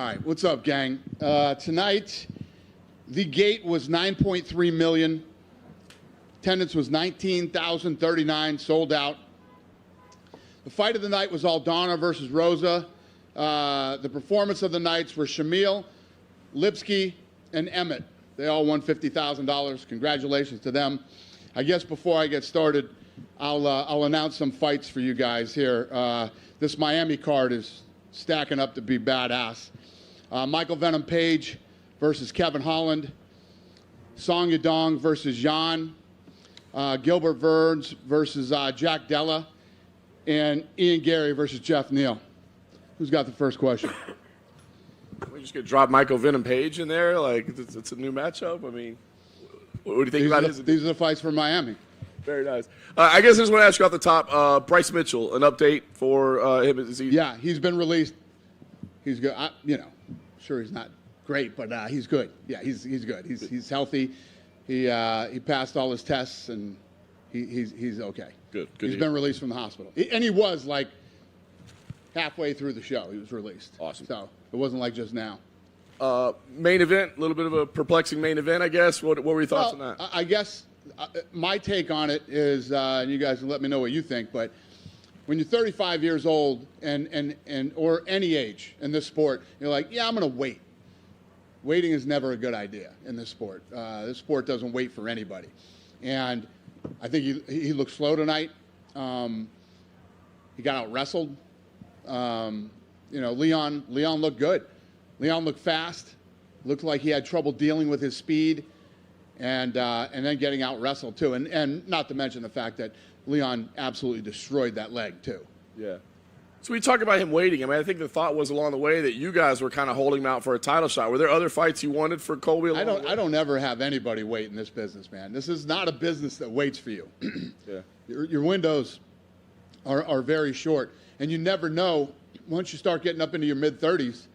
right, what's up, gang? Tonight, the gate was 9.3 million. Attendance was 19,039, sold out. The fight of the night was Aldana versus Rosa. The performance of the nights were Shamil, Lipsky, and Emmett. They all won $50,000. Congratulations to them. I guess before I get started, I'll announce some fights for you guys here. This Miami card is stacking up to be badass. Michael Venom Page versus Kevin Holland. Song Yadong versus Jan. Gilbert Burns versus Jack Della. And Ian Gary versus Jeff Neal. Who's got the first question? We just gonna drop Michael Venom Page in there, like it's a new matchup. I mean, what do you think about his? These are the fights for Miami. Very nice. I guess I just want to ask you off the top, Bryce Mitchell, an update for him. Yeah, he's been released. He's good. Sure he's not great, but he's good. Yeah, he's good. He's healthy. He passed all his tests and he's okay. Good. He's been released from the hospital, and he was like halfway through the show. He was released. Awesome. So it wasn't like just now. Main event, a little bit of a perplexing main event, I guess. What were your thoughts on that? I guess my take on it is, and you guys can let me know what you think, but when you're 35 years old and or any age in this sport, you're like, yeah, I'm going to wait. Waiting is never a good idea in this sport. This sport doesn't wait for anybody. And I think he looked slow tonight. He got out wrestled. Leon looked good. Leon looked fast. Looked like he had trouble dealing with his speed, and then getting out wrestled too. And not to mention the fact that Leon absolutely destroyed that leg too. Yeah. So we talk about him waiting. I mean, I think the thought was along the way that you guys were kind of holding him out for a title shot. Were there other fights you wanted for Colby? I don't ever have anybody wait in this business, man. This is not a business that waits for you. Yeah. Your windows are very short, and you never know once you start getting up into your mid-30s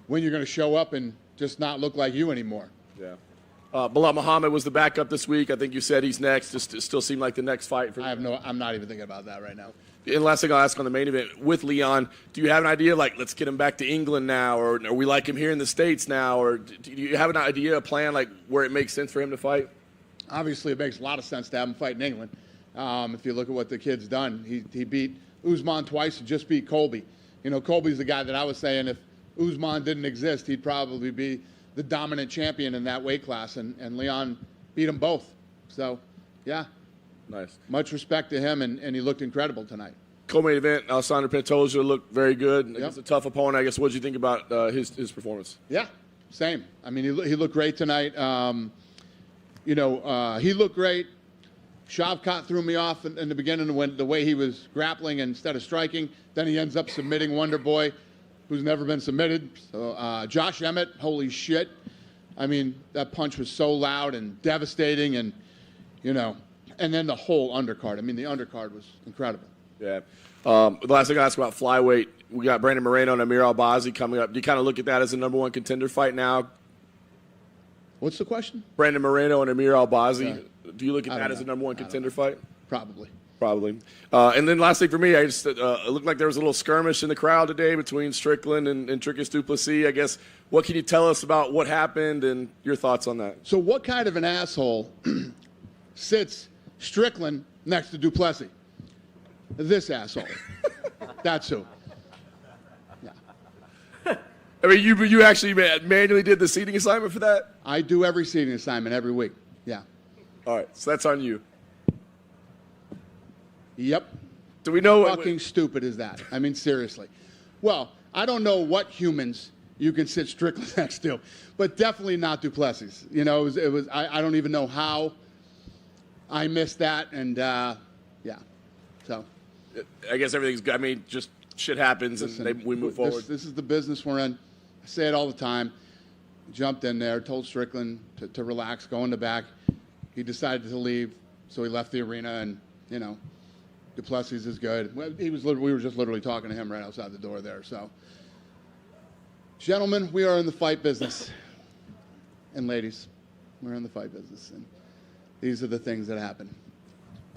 when you're going to show up and just not look like you anymore. Yeah. Bilal Muhammad was the backup this week. I think you said he's next. It still seemed like the next fight for. I'm not even thinking about that right now. And last thing I'll ask on the main event with Leon, do you have an idea, like, let's get him back to England now, or we like him here in the States now, or do you have an idea, a plan, like, where it makes sense for him to fight? Obviously, it makes a lot of sense to have him fight in England. If you look at what the kid's done, he beat Usman twice and just beat Colby. Colby's the guy that I was saying if Usman didn't exist, he'd probably be the dominant champion in that weight class, and Leon beat them both. So, yeah. Nice. Much respect to him, and he looked incredible tonight. Co-main event, Alessandro Pantoja looked very good. Yep. Against a tough opponent, I guess. What did you think about his performance? Yeah, same. I mean, he looked great tonight. He looked great. Shavkat threw me off in the beginning when the way he was grappling instead of striking. Then he ends up submitting Wonder Boy, who's never been submitted. So Josh Emmett, holy shit. I mean, that punch was so loud and devastating, and and then the whole undercard. I mean, the undercard was incredible. Yeah. The last thing I asked about flyweight, we got Brandon Moreno and Amir Albazi coming up. Do you kind of look at that as a number one contender fight now? What's the question? Brandon Moreno and Amir Albazi. Do you look at that as a number one contender fight? Probably. And then last thing for me, it looked like there was a little skirmish in the crowd today between Strickland and Trickus du Plessis. I guess, what can you tell us about what happened and your thoughts on that? So what kind of an asshole sits Strickland next to du Plessis? This asshole. That's who. Yeah. I mean, you actually manually did the seating assignment for that? I do every seating assignment every week. Yeah. All right, so that's on you. Yep. Do we know? Fucking stupid is that? I mean, seriously. Well, I don't know what humans you can sit Strickland next to, but definitely not du Plessis. It was. I don't even know how I missed that, and yeah. So. I guess everything's good. I mean, just shit happens, and we move forward. This is the business we're in. I say it all the time. Jumped in there, told Strickland to relax, go in the back. He decided to leave, so he left the arena, and du Plessis is good. We were just literally talking to him right outside the door there. So, gentlemen, we are in the fight business, and ladies, we're in the fight business, and these are the things that happen.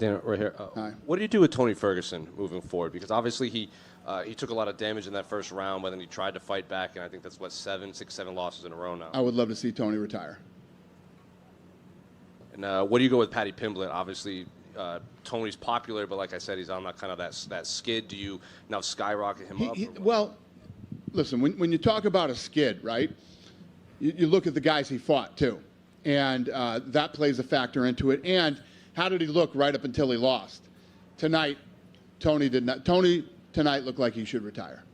Dan, right here. Hi. What do you do with Tony Ferguson moving forward? Because obviously he took a lot of damage in that first round, but then he tried to fight back, and I think that's, what, 7 losses in a row now. I would love to see Tony retire. And what do you go with Paddy Pimblett? Obviously, Tony's popular, but like I said, he's on that kind of that skid. Do you now skyrocket him up? Well, listen, when you talk about a skid, right, you look at the guys he fought, too. And that plays a factor into it. And how did he look right up until he lost? Tonight, Tony did not. Tony tonight looked like he should retire.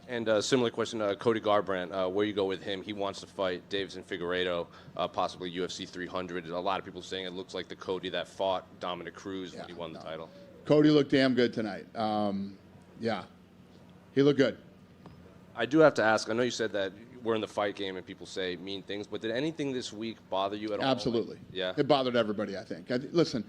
And similar question, Cody Garbrandt, where you go with him? He wants to fight Davidson Figueiredo, possibly UFC 300. A lot of people saying it looks like the Cody that fought Dominic Cruz when he won the title. Cody looked damn good tonight. Yeah, he looked good. I do have to ask, I know you said that we're in the fight game and people say mean things, but did anything this week bother you at all? Absolutely. Yeah. It bothered everybody, I think. Listen,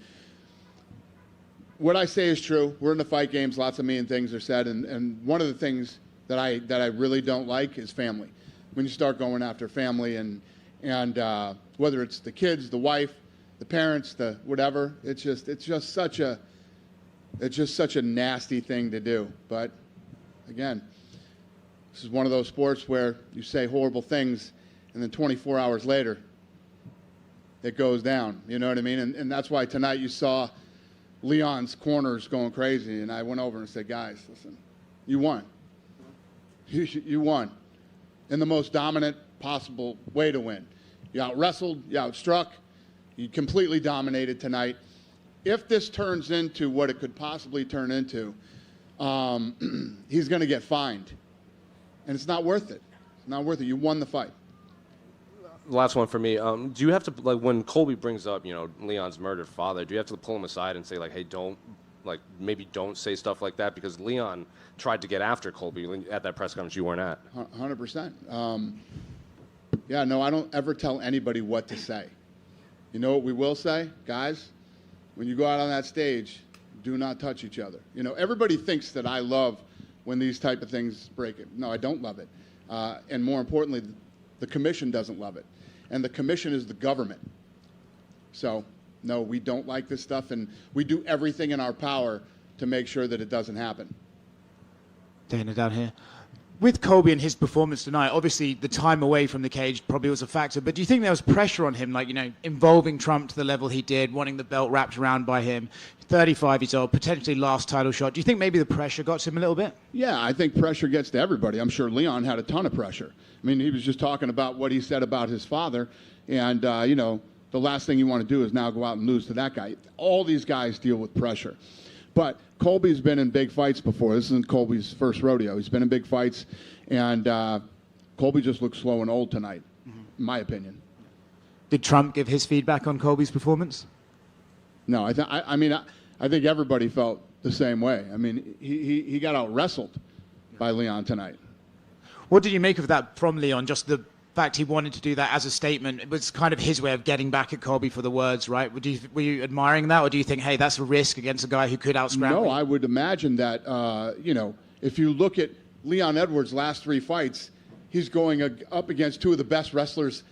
what I say is true. We're in the fight games. Lots of mean things are said. And one of the things that I really don't like is family. When you start going after family and whether it's the kids, the wife, the parents, the whatever, it's just such a nasty thing to do. But again, this is one of those sports where you say horrible things and then 24 hours later it goes down. You know what I mean? And that's why tonight you saw Leon's corners going crazy, and I went over and said, guys, listen, you won. You won in the most dominant possible way to win. You out-wrestled, you out-struck, you completely dominated tonight. If this turns into what it could possibly turn into, he's going to get fined. And it's not worth it. It's not worth it. You won the fight. Last one for me. Do you have to, like, when Colby brings up, Leon's murdered father, do you have to pull him aside and say, like, hey, maybe don't say stuff like that? Because Leon tried to get after Colby at that press conference you weren't at. 100%. Yeah, no, I don't ever tell anybody what to say. You know what we will say? Guys, when you go out on that stage, do not touch each other. Everybody thinks that I love when these type of things break it. No, I don't love it. And more importantly, the commission doesn't love it. And the commission is the government. So, no, we don't like this stuff, and we do everything in our power to make sure that it doesn't happen. Dana down here. With Colby and his performance tonight, obviously the time away from the cage probably was a factor, but do you think there was pressure on him, involving Trump to the level he did, wanting the belt wrapped around by him, 35 years old, potentially last title shot? Do you think maybe the pressure got to him a little bit? Yeah, I think pressure gets to everybody. I'm sure Leon had a ton of pressure. I mean, he was just talking about what he said about his father, and, the last thing you want to do is now go out and lose to that guy. All these guys deal with pressure. But Colby's been in big fights before. This isn't Colby's first rodeo. He's been in big fights, and Colby just looks slow and old tonight, in my opinion. Did Trump give his feedback on Colby's performance? No, I think everybody felt the same way. I mean, he got out-wrestled by Leon tonight. What did you make of that from Leon? Just the fact he wanted to do that as a statement. It was kind of his way of getting back at Colby for the words, right? Were you admiring that, or do you think, hey, that's a risk against a guy who could out-scramble? No, I would imagine that, if you look at Leon Edwards' last 3 fights, he's going up against 2 of the best wrestlers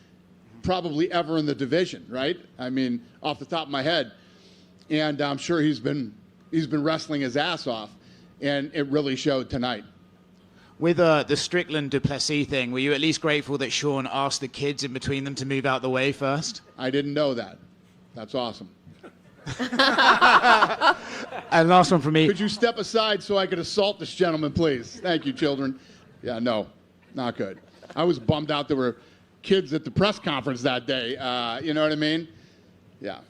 probably ever in the division, right? I mean, off the top of my head. And I'm sure he's been wrestling his ass off, and it really showed tonight. With the Strickland-Duplessis thing, were you at least grateful that Sean asked the kids in between them to move out the way first? I didn't know that. That's awesome. And last one from me. Could you step aside so I could assault this gentleman, please? Thank you, children. Yeah, no, not good. I was bummed out there were kids at the press conference that day. You know what I mean? Yeah.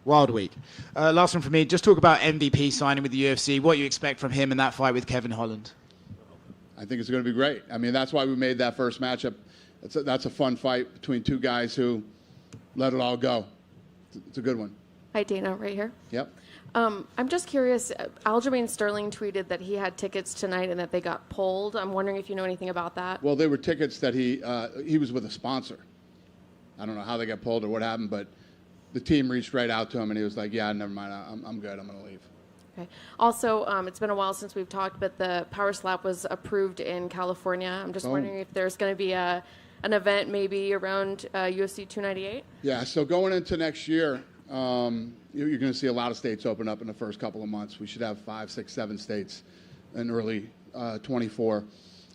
Wild week. Last one from me. Just talk about MVP signing with the UFC. What you expect from him in that fight with Kevin Holland? I think it's going to be great. I mean, that's why we made that first matchup. That's a fun fight between 2 guys who let it all go. It's a good one. Hi, Dana, right here. Yep. I'm just curious. Aljamain Sterling tweeted that he had tickets tonight and that they got pulled. I'm wondering if you know anything about that. Well, they were tickets that he was with a sponsor. I don't know how they got pulled or what happened, but the team reached right out to him and he was like, "Yeah, never mind. I'm good. I'm going to leave." Okay. Also, it's been a while since we've talked, but the Power Slap was approved in California. I'm just wondering if there's going to be an event maybe around UFC 298. Yeah. So going into next year, You're going to see a lot of states open up in the first couple of months. We should have 5, 6, 7 states in early 24.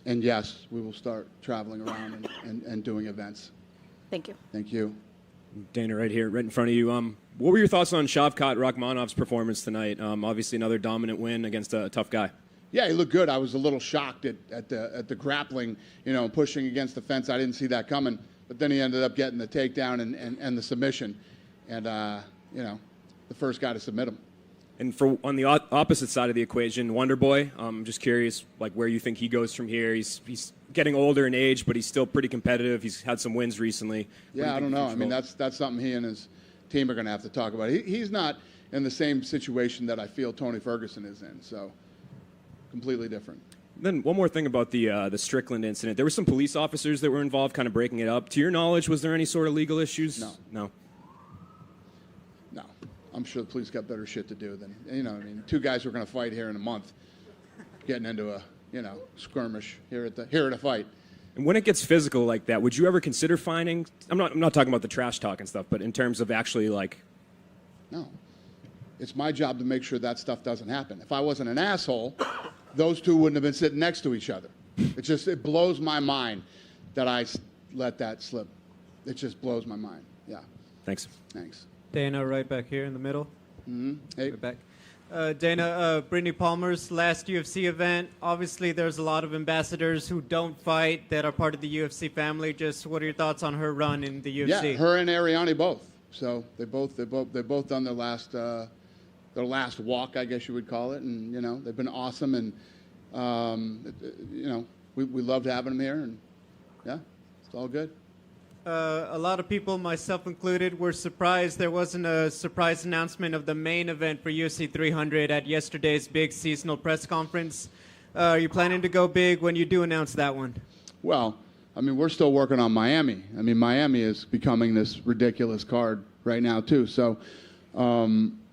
And yes, we will start traveling around and doing events. Thank you. Thank you. Dana, right here, right in front of you. What were your thoughts on Shavkat Rakhmonov's performance tonight? Obviously, another dominant win against a tough guy. Yeah, he looked good. I was a little shocked at the grappling, pushing against the fence. I didn't see that coming. But then he ended up getting the takedown and the submission. And, the first guy to submit him. And on the opposite side of the equation, Wonder Boy, I'm just curious, where you think he goes from here. He's getting older in age, but he's still pretty competitive. He's had some wins recently. Yeah, I don't know. I mean, that's something he and his team are going to have to talk about. He's not in the same situation that I feel Tony Ferguson is in, so completely different. Then one more thing about the Strickland incident. There were some police officers that were involved kind of breaking it up. To your knowledge, was there any sort of legal issues? No. I'm sure the police got better shit to do than, 2 guys who are going to fight here in a month getting into a, skirmish here at a fight. And when it gets physical like that, would you ever consider fining? I'm not talking about the trash talk and stuff, but in terms of actually No. It's my job to make sure that stuff doesn't happen. If I wasn't an asshole, those two wouldn't have been sitting next to each other. It blows my mind that I let that slip. It just blows my mind. Yeah. Thanks. Dana, right back here in the middle. Mm-hmm. Hey. Right back. Dana, Brittany Palmer's last UFC event. Obviously, there's a lot of ambassadors who don't fight that are part of the UFC family. Just what are your thoughts on her run in the UFC? Yeah, her and Ariane both. So they both done their last walk, I guess you would call it, and they've been awesome, and we loved having them here, and yeah, it's all good. A lot of people, myself included, were surprised there wasn't a surprise announcement of the main event for UFC 300 at yesterday's big seasonal press conference. Are you planning to go big when you do announce that one? Well, we're still working on Miami. Miami is becoming this ridiculous card right now, too. So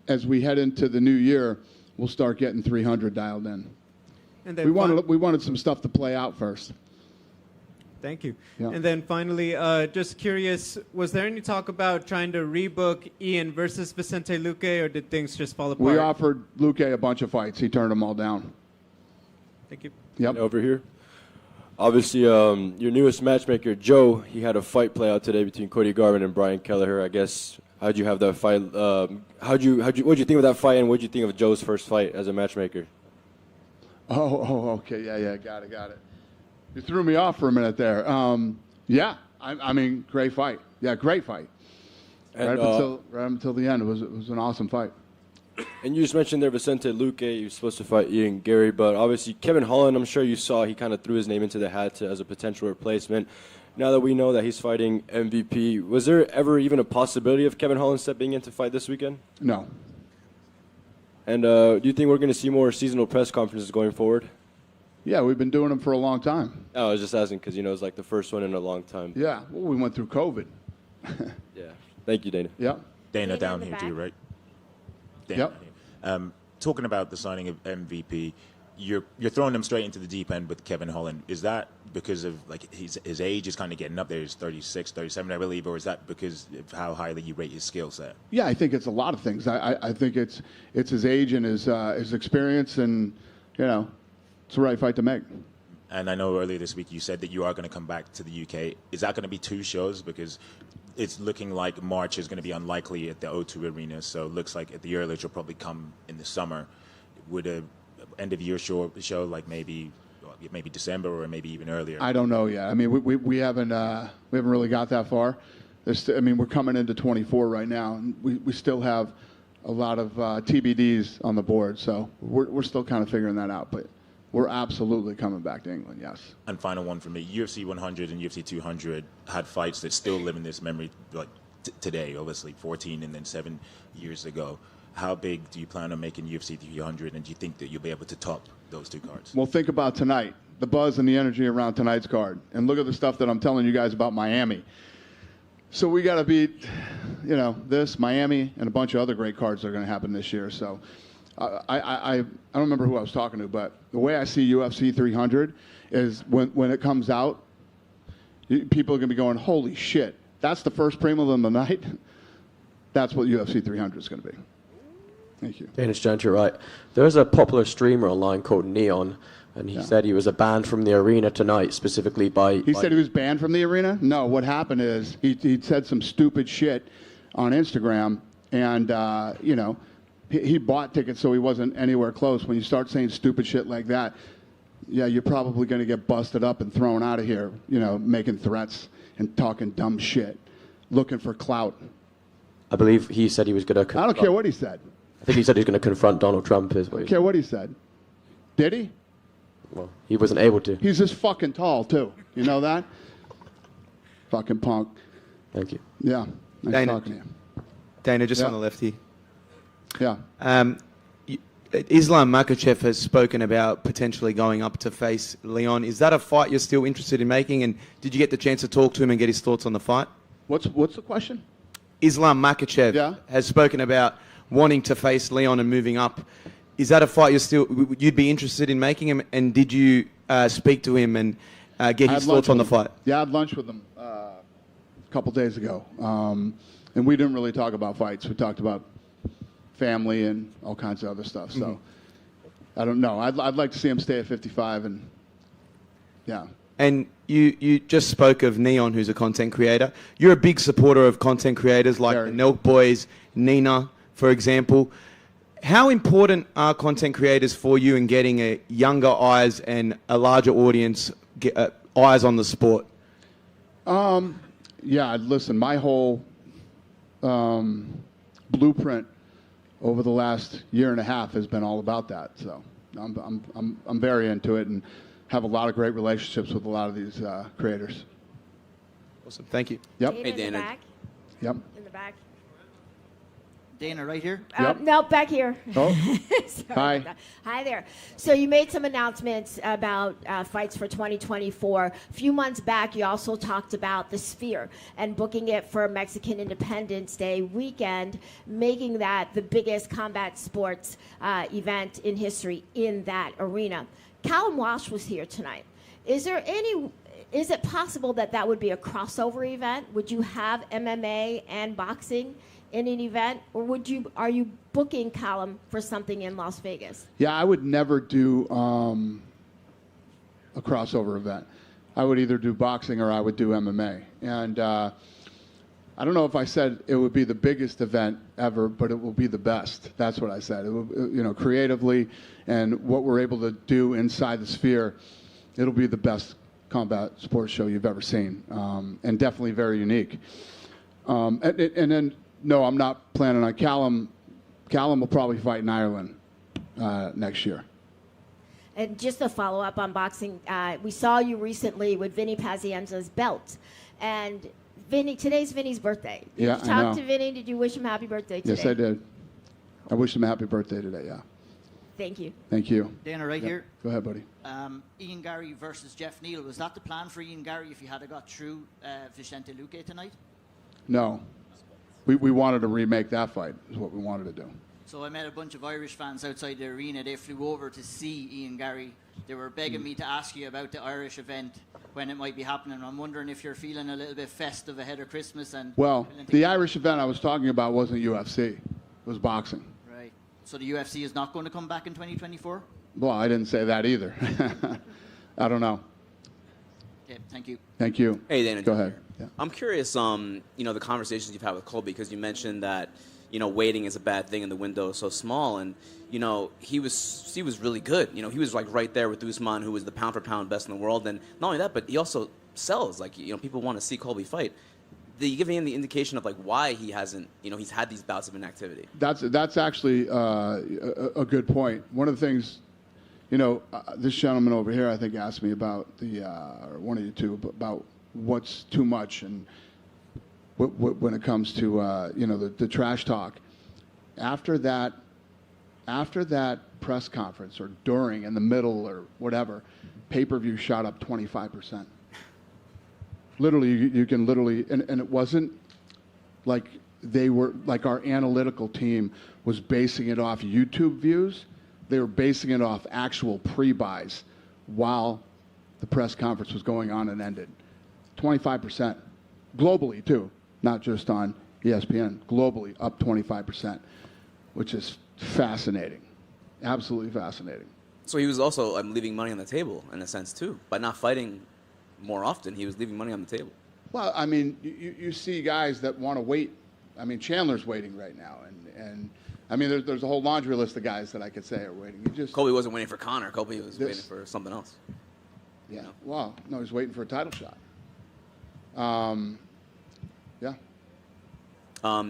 as we head into the new year, we'll start getting 300 dialed in. And then we wanted some stuff to play out first. Thank you. Yeah. And then finally, just curious, was there any talk about trying to rebook Ian versus Vicente Luque, or did things just fall apart? We offered Luque a bunch of fights. He turned them all down. Thank you. Yep. Over here. Obviously, your newest matchmaker, Joe, he had a fight play out today between Cody Garbrandt and Brian Kelleher. I guess, how'd you have that fight? What'd you think of that fight, and what'd you think of Joe's first fight as a matchmaker? Oh, okay. Yeah, got it. You threw me off for a minute there. Great fight. Yeah, great fight. And, right until the end, it was an awesome fight. And you just mentioned there Vicente Luque, he was supposed to fight Ian Gary, but obviously Kevin Holland, I'm sure you saw, he kind of threw his name into the hat as a potential replacement. Now that we know that he's fighting MVP, was there ever even a possibility of Kevin Holland stepping in to fight this weekend? No. And do you think we're going to see more seasonal press conferences going forward? Yeah, we've been doing them for a long time. I was just asking because, it's like the first one in a long time. Yeah, well, we went through COVID. Yeah. Thank you, Dana. Yeah. Dana down here too, right? Dana Yep. Talking about the signing of MVP, you're throwing them straight into the deep end with Kevin Holland. Is that because of his age is kind of getting up there? He's 36, 37, I believe, or is that because of how highly you rate his skill set? Yeah, I think it's a lot of things. I think it's his age and his experience, and it's the right fight to make. And I know earlier this week you said that you are going to come back to the UK. Is that going to be 2 shows? Because it's looking like March is going to be unlikely at the O2 Arena, so it looks like at the earliest you'll probably come in the summer. Would a end of year show like maybe December or maybe even earlier? I don't know yet. We haven't really got that far. We're coming into 24 right now, and we still have a lot of TBDs on the board, so we're still kind of figuring that out, but we're absolutely coming back to England, yes. And final one for me, UFC 100 and UFC 200 had fights that still live in this memory, today, obviously, 14 and then 7 years ago. How big do you plan on making UFC 300, and do you think that you'll be able to top those 2 cards? Well, think about tonight, the buzz and the energy around tonight's card, and look at the stuff that I'm telling you guys about Miami. So we got to beat, this, Miami, and a bunch of other great cards that are going to happen this year, so... I don't remember who I was talking to, but the way I see UFC 300 is when it comes out, people are going to be going, holy shit, that's the first prelim of the night? That's what UFC 300 is going to be. Thank you. Danish Giant, you're right. There's a popular streamer online called Neon, and he said he was banned from the arena tonight, specifically by... He said he was banned from the arena? No, what happened is he said some stupid shit on Instagram, and, he bought tickets so he wasn't anywhere close. When you start saying stupid shit like that, yeah, you're probably going to get busted up and thrown out of here, making threats and talking dumb shit, looking for clout. I believe he said he was going to... I don't care what he said. I think he said he was going to confront Donald Trump. I don't care what he said. Did he? Well, he wasn't able to. He's this fucking tall, too. You know that? Fucking punk. Thank you. Yeah. Nice Dana, talking to you. Dana, just Yeah. on the left here. Yeah. Islam Makhachev has spoken about potentially going up to face Leon. Is that a fight you're still interested in making? And did you get the chance to talk to him and get his thoughts on the fight? What's the question? Islam Makhachev has spoken about wanting to face Leon and moving up. Is that a fight you'd be interested in making him? And did you speak to him and get his thoughts on the fight? Yeah, I had lunch with him a couple days ago. And we didn't really talk about fights. We talked about family and all kinds of other stuff. So I don't know. I'd like to see him stay at 55 and yeah. And you just spoke of Neon, who's a content creator. You're a big supporter of content creators like the Nelk Boys, Nina, for example. How important are content creators for you in getting a younger eyes and a larger audience eyes on the sport? Yeah, listen, my whole blueprint over the last year and a half has been all about that. So I'm very into it and have a lot of great relationships with a lot of these creators. Awesome. Thank you. Yep. Hey, Dana. In the back. Yep. In the back. Dana, right here? Yep. No, back here. Oh. Sorry. Hi. Hi there. So you made some announcements about fights for 2024. A few months back, you also talked about the Sphere and booking it for Mexican Independence Day weekend, making that the biggest combat sports event in history in that arena. Callum Walsh was here tonight. Is it possible that would be a crossover event? Would you have MMA and boxing in an event, or are you booking Callum for something in Las Vegas? Yeah, I would never do a crossover event. I would either do boxing or I would do MMA. And I don't know if I said it would be the biggest event ever, but it will be the best. That's what I said. It will, creatively and what we're able to do inside the Sphere, it'll be the best combat sports show you've ever seen, and definitely very unique. And then, no, I'm not planning on Callum. Callum will probably fight in Ireland next year. And just to follow up on boxing, we saw you recently with Vinny Pazienza's belt. And today's Vinny's birthday. Did you talk to Vinny? Did you wish him happy birthday today? Yes, I did. I wish him a happy birthday today, yeah. Thank you. Thank you. Dana, right here. Go ahead, buddy. Ian Gary versus Jeff Neal. Was that the plan for Ian Gary if he had got through Vicente Luque tonight? No. We wanted to remake that fight, is what we wanted to do. So I met a bunch of Irish fans outside the arena. They flew over to see Ian Gary. They were begging me to ask you about the Irish event, when it might be happening. I'm wondering if you're feeling a little bit festive ahead of Christmas. Well, the Irish event I was talking about wasn't UFC. It was boxing. Right. So the UFC is not going to come back in 2024? Well, I didn't say that either. I don't know. Okay, thank you. Thank you. Hey, Dana. Go ahead. Yeah. I'm curious, the conversations you've had with Colby, because you mentioned that, waiting is a bad thing and the window is so small. And, he was really good. He was like right there with Usman, who was the pound for pound best in the world. And not only that, but he also sells. Like, people want to see Colby fight. Did you give him the indication of like why he hasn't, he's had these bouts of inactivity? That's actually a good point. One of the things, this gentleman over here, I think, asked me about or one of you two, about what's too much and when it comes to the trash talk. After that press conference, or during, in the middle, or whatever, pay-per-view shot up 25%. Literally, you can literally, and it wasn't like they were, like our analytical team was basing it off YouTube views. They were basing it off actual pre-buys while the press conference was going on and ended. 25%. Globally, too. Not just on, ESPN, globally up 25%, which is fascinating, absolutely fascinating. So he was also leaving money on the table in a sense too. By not fighting more often, he was leaving money on the table. Well, I mean, you see guys that want to wait. I mean, Chandler's waiting right now, and I mean, there's a whole laundry list of guys that I could say are waiting. Colby wasn't waiting for Conor. Colby was waiting for something else. Yeah. Well, no, he's waiting for a title shot. Yeah.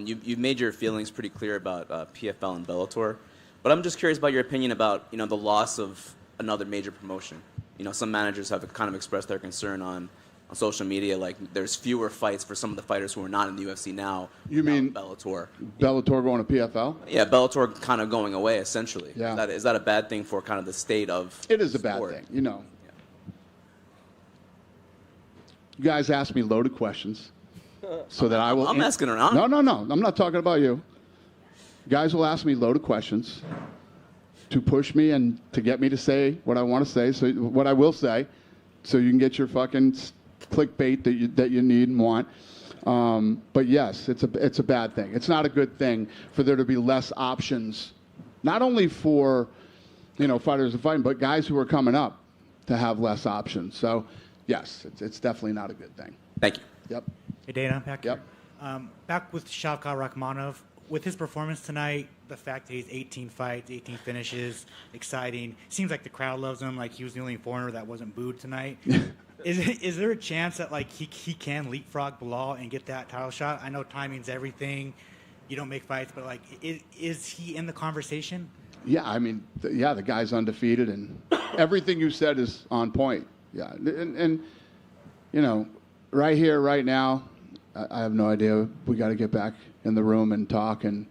You've made your feelings pretty clear about PFL and Bellator, but I'm just curious about your opinion about the loss of another major promotion. Some managers have kind of expressed their concern on social media, like there's fewer fights for some of the fighters who are not in the UFC now. You mean Bellator? Bellator going to PFL? Yeah, Bellator kind of going away essentially. Yeah. Is that a bad thing for kind of the state of? It is a sport? bad thing, You guys ask me loaded questions, so that I will. I'm asking around. No. I'm not talking about you. Guys will ask me loaded questions to push me and to get me to say what I want to say. So what I will say, so you can get your fucking clickbait that you need and want. But yes, it's a bad thing. It's not a good thing for there to be less options, not only for fighters to fight, but guys who are coming up to have less options. So yes, it's definitely not a good thing. Thank you. Yep. Hey, Dana, back here. Yep. Back with Shavkat Rakhmonov. With his performance tonight, the fact that he's 18 fights, 18 finishes, exciting. Seems like the crowd loves him. Like he was the only foreigner that wasn't booed tonight. Is there a chance that he can leapfrog Bilal and get that title shot? I know timing's everything. You don't make fights, but is he in the conversation? Yeah, I mean, the guy's undefeated, and everything you said is on point. Yeah, and right here, right now, I have no idea. We got to get back in the room and talk, and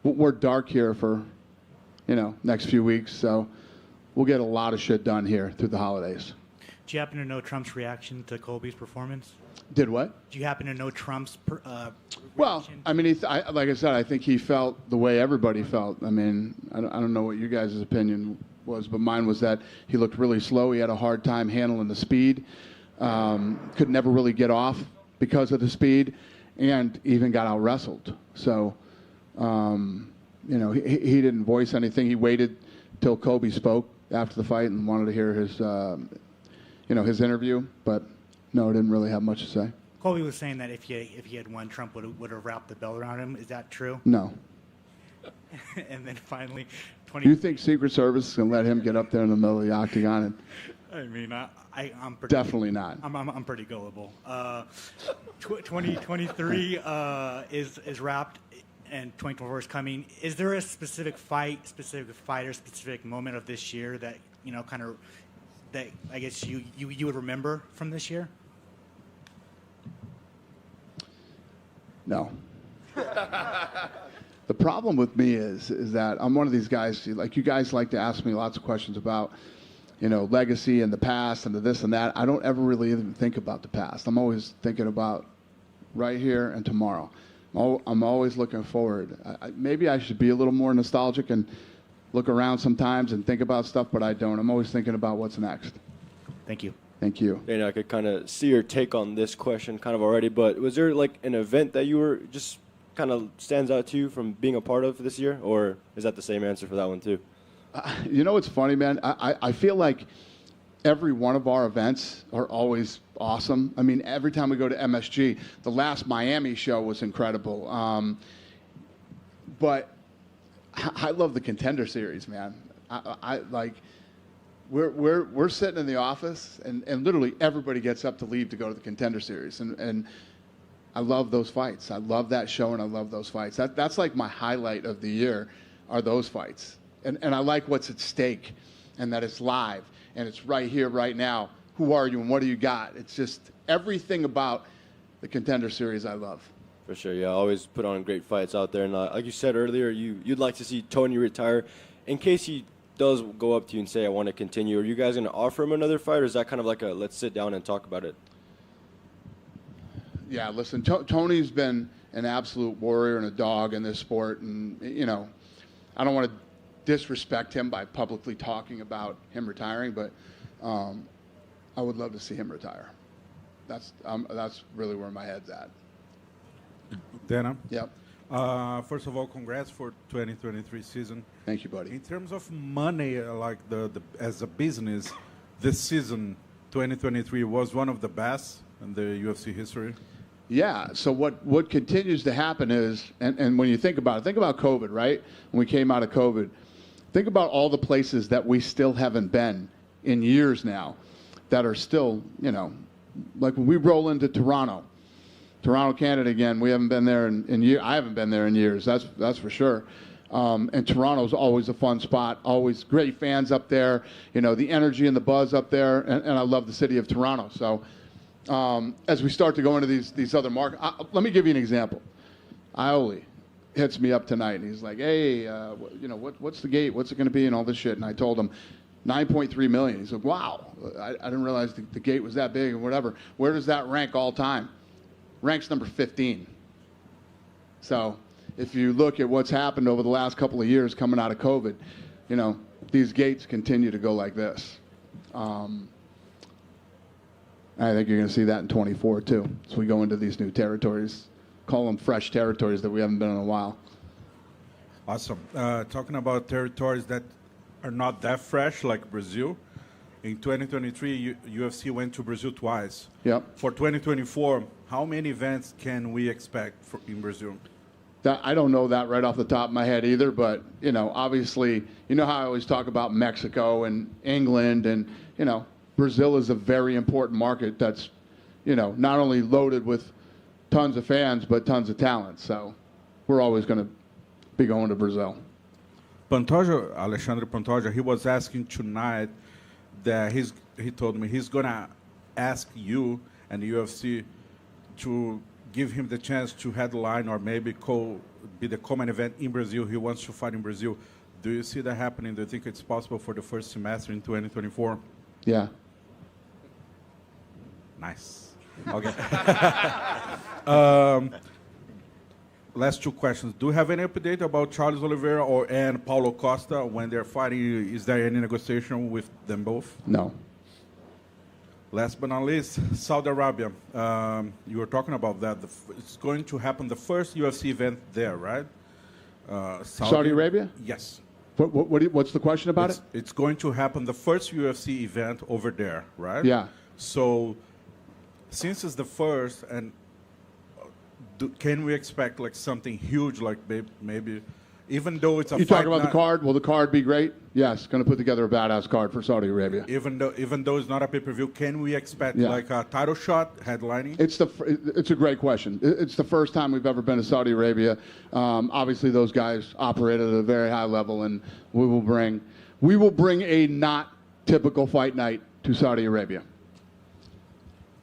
we're dark here for next few weeks, so we'll get a lot of shit done here through the holidays. Do you happen to know Trump's reaction to Colby's performance? Did what? Do you happen to know Trump's Well, I mean, like I said, I think he felt the way everybody felt. I mean, I don't know what you guys' opinion was, but mine was that he looked really slow. He had a hard time handling the speed. Could never really get off because of the speed, and even got out-wrestled. So, he didn't voice anything. He waited till Colby spoke after the fight and wanted to hear his, his interview. But no, didn't really have much to say. Colby was saying that if he had won, Trump would have wrapped the belt around him. Is that true? No. And then finally, Do you think Secret Service is going to let him get up there in the middle of the octagon? I mean, I'm pretty, definitely not. I'm pretty gullible. 2023 is wrapped, and 2024 is coming. Is there a specific fight, specific fighter, specific moment of this year that that I guess you would remember from this year? No. The problem with me is that I'm one of these guys, like you guys like to ask me lots of questions about, legacy and the past and the this and that. I don't ever really even think about the past. I'm always thinking about right here and tomorrow. I'm always looking forward. Maybe I should be a little more nostalgic and look around sometimes and think about stuff, but I don't. I'm always thinking about what's next. Thank you. Thank you. Dana, I could kind of see your take on this question kind of already, but was there an event that you were just kind of stands out to you from being a part of this year, or is that the same answer for that one too? What's funny, man? I feel like every one of our events are always awesome. I mean, every time we go to MSG, the last Miami show was incredible. But I love the Contender Series, man. We're sitting in the office, and literally everybody gets up to leave to go to the Contender Series, and I love those fights. I love that show, and I love those fights. That's like my highlight of the year, are those fights. And I like what's at stake, and that it's live, and it's right here, right now. Who are you, and what do you got? It's just everything about the Contender Series I love. For sure, yeah. Always put on great fights out there. And like you said earlier, you'd like to see Tony retire. In case he does go up to you and say, I want to continue, are you guys going to offer him another fight, or is that kind of like a let's sit down and talk about it? Yeah, listen, Tony's been an absolute warrior and a dog in this sport, and, I don't want to disrespect him by publicly talking about him retiring, but I would love to see him retire. That's really where my head's at. Dana? Yep. First of all, congrats for 2023 season. Thank you, buddy. In terms of money, like as a business, this season, 2023, was one of the best in the UFC history. Yeah. So what continues to happen is, and when you think about COVID, right? When we came out of COVID, think about all the places that we still haven't been in years now, that are still, like when we roll into Toronto, Canada again. We haven't been there in years. I haven't been there in years. That's for sure. And Toronto's always a fun spot. Always great fans up there. The energy and the buzz up there. And I love the city of Toronto. So as we start to go into these other markets, let me give you an example. Ioli hits me up tonight, and he's like, "Hey, what's the gate? What's it going to be?" And all this shit. And I told him, 9.3 million. He's like, "Wow, I didn't realize the gate was that big," and whatever. Where does that rank all time? Ranks number 15. So if you look at what's happened over the last couple of years coming out of COVID, these gates continue to go like this. I think you're going to see that in 24 too. So we go into these new territories, call them fresh territories that we haven't been in a while. Awesome. Talking about territories that are not that fresh, like Brazil. In 2023, UFC went to Brazil twice. Yep. For 2024, how many events can we expect in Brazil? I don't know that right off the top of my head either, but, obviously, how I always talk about Mexico and England, and, Brazil is a very important market that's, not only loaded with tons of fans, but tons of talent. So we're always going to be going to Brazil. Pantoja, Alexandre Pantoja, he was asking tonight that he told me he's going to ask you and the UFC to give him the chance to headline or maybe be the common event in Brazil. He wants to fight in Brazil. Do you see that happening? Do you think it's possible for the first semester in 2024? Yeah. Nice. Okay. Last two questions. Do you have any update about Charles Oliveira and Paulo Costa when they're fighting? Is there any negotiation with them both? No. Last but not least, Saudi Arabia. You were talking about that. It's going to happen, the first UFC event there, right? Saudi Arabia? Yes. What's the question about it? It's going to happen, the first UFC event over there, right? Yeah. So, since it's the first, and can we expect like something huge, like maybe, even though it's a You fight talking about night, the card? Will the card be great? Yes, going to put together a badass card for Saudi Arabia. even though it's not a pay-per-view, can we expect Yeah. like a title shot headlining? It's a great question. It's the first time we've ever been to Saudi Arabia. Obviously, those guys operate at a very high level, and we will bring a not typical fight night to Saudi Arabia.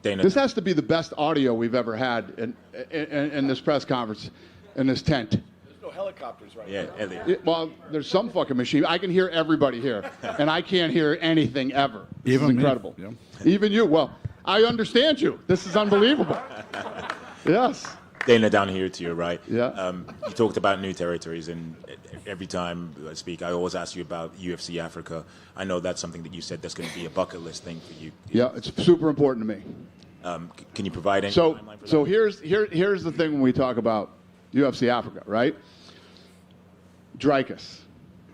Dana. This has to be the best audio we've ever had in this press conference, in this tent. There's no helicopters right now. Elliot. Well, there's some fucking machine. I can hear everybody here, and I can't hear anything ever. This Even is me. incredible. Yeah. Even you. Well, I understand you. This is unbelievable. Yes. Dana, down here to your right. Yeah. You talked about new territories, and every time I speak, I always ask you about UFC Africa. I know that's something that you said that's going to be a bucket list thing for you. Yeah, it's super important to me. Can you provide any So, timeline for so that? here's the thing when we talk about UFC Africa, right? Dreykus,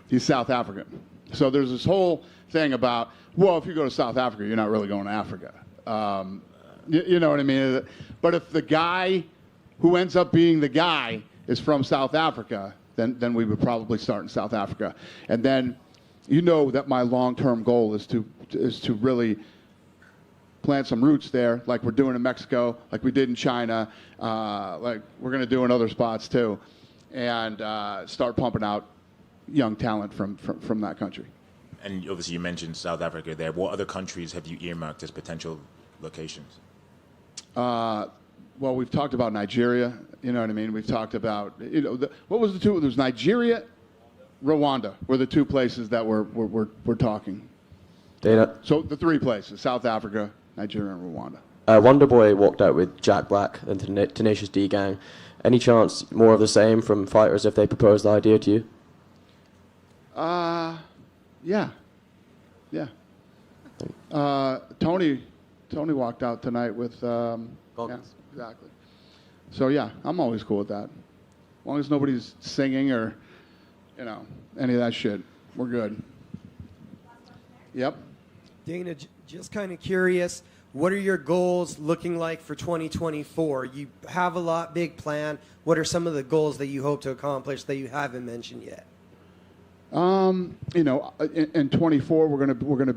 he's South African. So there's this whole thing about, well, if you go to South Africa, you're not really going to Africa. You know what I mean? But if the guy who ends up being the guy is from South Africa, then we would probably start in South Africa. And then that my long-term goal is to really plant some roots there, like we're doing in Mexico, like we did in China, like we're going to do in other spots too, and start pumping out young talent from that country. And obviously you mentioned South Africa there. What other countries have you earmarked as potential locations? Well, we've talked about Nigeria. You know what I mean? We've talked about, what was the two? There was Nigeria, Rwanda were the two places that we're talking. Dana. So the three places, South Africa, Nigeria, and Rwanda. Wonderboy walked out with Jack Black and Tenacious D Gang. Any chance more of the same from fighters if they propose the idea to you? Yeah. Tony walked out tonight with. Yeah, exactly. So yeah, I'm always cool with that. As long as nobody's singing or, any of that shit, we're good. Yep. Dana, just kind of curious, what are your goals looking like for 2024? You have a big plan. What are some of the goals that you hope to accomplish that you haven't mentioned yet? In 24, we're gonna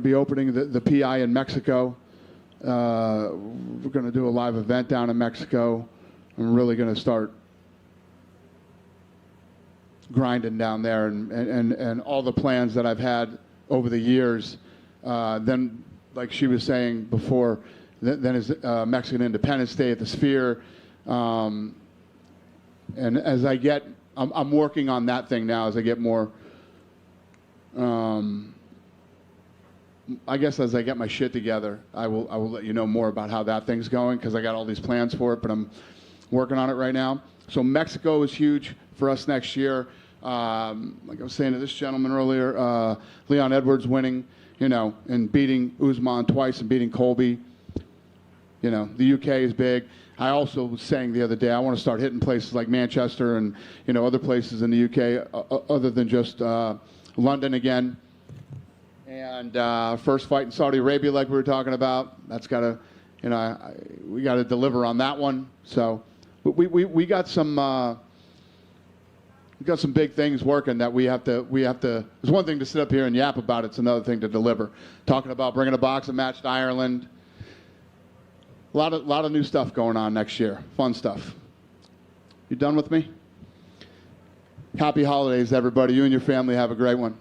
be opening the PI in Mexico. We're gonna do a live event down in Mexico. I'm really gonna start grinding down there, and all the plans that I've had over the years. Then, like she was saying before, then is Mexican Independence Day at the Sphere. And as I'm working on that thing now. As I get more, I guess as I get my shit together, I will let you know more about how that thing's going, because I got all these plans for it, but I'm working on it right now. So Mexico is huge for us next year. Like I was saying to this gentleman earlier, Leon Edwards winning, and beating Usman twice and beating Colby. The UK is big. I also was saying the other day, I want to start hitting places like Manchester and, other places in the UK other than just London again. And first fight in Saudi Arabia, like we were talking about, that's got to, we got to deliver on that one. So we got some big things working that we have to. It's one thing to sit up here and yap about it. It's another thing to deliver. Talking about bringing a boxing match to Ireland. A lot of new stuff going on next year. Fun stuff. You done with me? Happy holidays, everybody. You and your family have a great one.